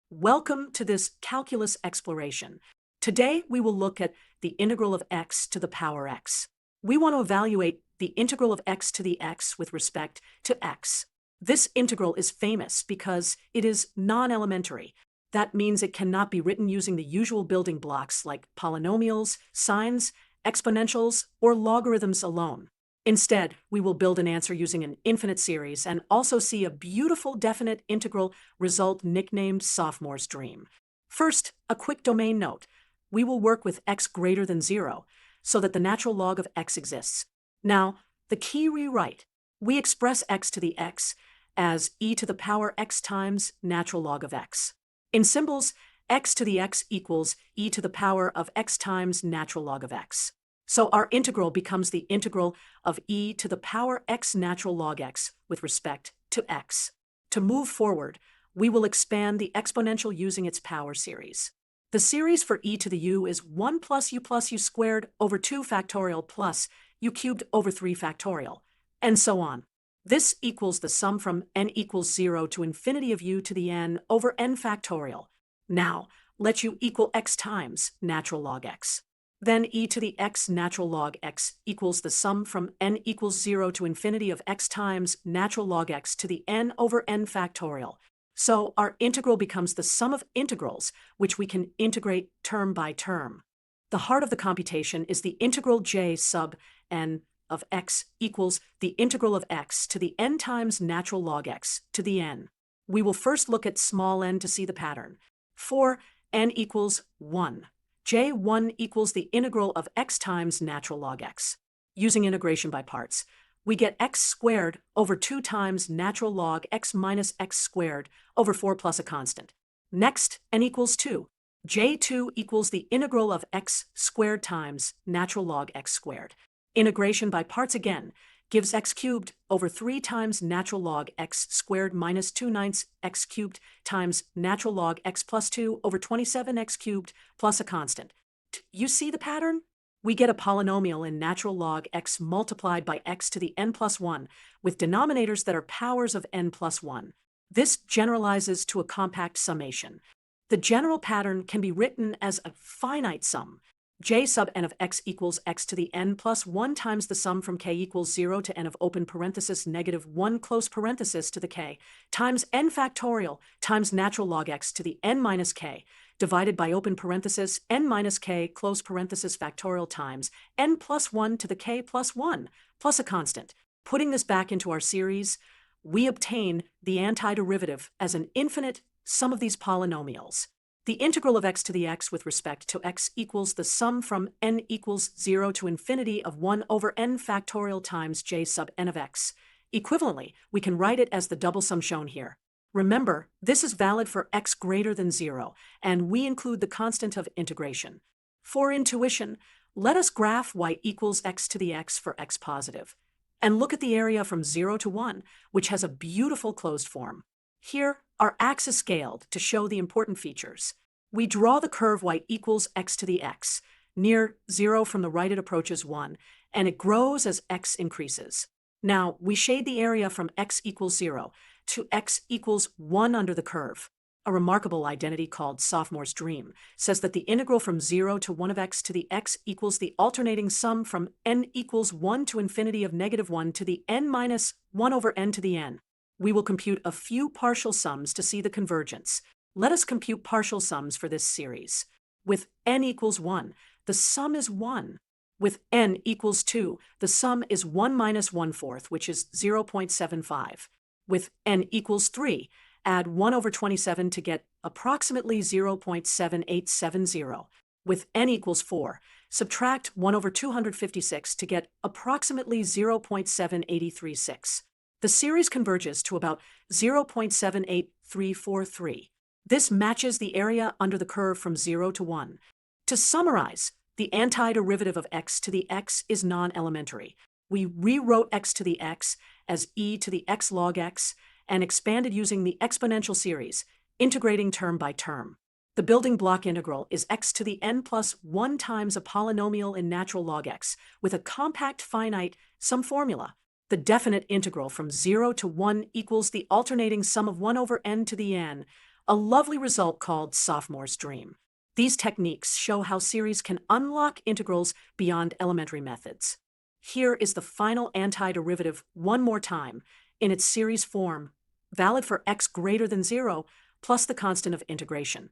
Welcome to this calculus exploration. Today we will look at the integral of x to the power x. We want to evaluate the integral of x to the x with respect to x. This integral is famous because it is non-elementary. That means it cannot be written using the usual building blocks like polynomials, sines, exponentials, or logarithms alone. Instead, we will build an answer using an infinite series and also see a beautiful definite integral result nicknamed Sophomore's dream. First, a quick domain note. We will work with x greater than 0 so that the natural log of x exists. Now, the key rewrite. We express x to the x as e to the power x times natural log of x. In symbols, x to the x equals e to the power of x times natural log of x. So our integral becomes the integral of e to the power x natural log x with respect to x. To move forward, we will expand the exponential using its power series. The series for e to the u is 1 plus u squared over 2 factorial plus u cubed over 3 factorial, and so on. This equals the sum from n equals 0 to infinity of u to the n over n factorial. Now, let u equal x times natural log x. Then e to the x natural log x equals the sum from n equals 0 to infinity of x times natural log x to the n over n factorial. So our integral becomes the sum of integrals, which we can integrate term by term. The heart of the computation is the integral j sub n of x equals the integral of x to the n times natural log x to the n. We will first look at small n to see the pattern. For n equals 1. J1 equals the integral of x times natural log x. Using integration by parts, we get x squared over 2 times natural log x minus x squared over 4 plus a constant. Next, n equals 2. J2 equals the integral of x squared times natural log x squared. Integration by parts again gives x cubed over 3 times natural log x squared minus 2/9 x cubed times natural log x plus 2 over 27 x cubed plus a constant. You see the pattern? We get a polynomial in natural log x multiplied by x to the n plus 1 with denominators that are powers of n plus 1. This generalizes to a compact summation. The general pattern can be written as a finite sum. J sub n of x equals x to the n plus 1 times the sum from k equals 0 to n of open parenthesis negative 1 close parenthesis to the k times n factorial times natural log x to the n minus k divided by open parenthesis n minus k close parenthesis factorial times n plus 1 to the k plus 1 plus a constant. Putting this back into our series, we obtain the antiderivative as an infinite sum of these polynomials. The integral of x to the x with respect to x equals the sum from n equals 0 to infinity of 1 over n factorial times j sub n of x. Equivalently, we can write it as the double sum shown here. Remember, this is valid for x greater than 0, and we include the constant of integration. For intuition, let us graph y equals x to the x for x positive. And look at the area from 0 to 1, which has a beautiful closed form. Here, our axis scaled to show the important features. We draw the curve y equals x to the x. Near 0 from the right it approaches 1, and it grows as x increases. Now, we shade the area from x equals 0 to x equals 1 under the curve. A remarkable identity called Sophomore's dream says that the integral from 0 to 1 of x to the x equals the alternating sum from n equals 1 to infinity of negative 1 to the n minus 1 over n to the n. We will compute a few partial sums to see the convergence. Let us compute partial sums for this series. With n equals 1, the sum is 1. With n equals 2, the sum is 1 minus 1/4, which is 0.75. With n equals 3, add 1 over 27 to get approximately 0.7870. With n equals 4, subtract 1 over 256 to get approximately 0.7836. The series converges to about 0.78343. This matches the area under the curve from 0 to 1. To summarize, the antiderivative of x to the x is non-elementary. We rewrote x to the x as e to the x log x and expanded using the exponential series, integrating term by term. The building block integral is x to the n plus 1 times a polynomial in natural log x with a compact finite sum formula. The definite integral from 0 to 1 equals the alternating sum of 1 over n to the n, a lovely result called Sophomore's dream. These techniques show how series can unlock integrals beyond elementary methods. Here is the final antiderivative one more time, in its series form, valid for x greater than 0 plus the constant of integration.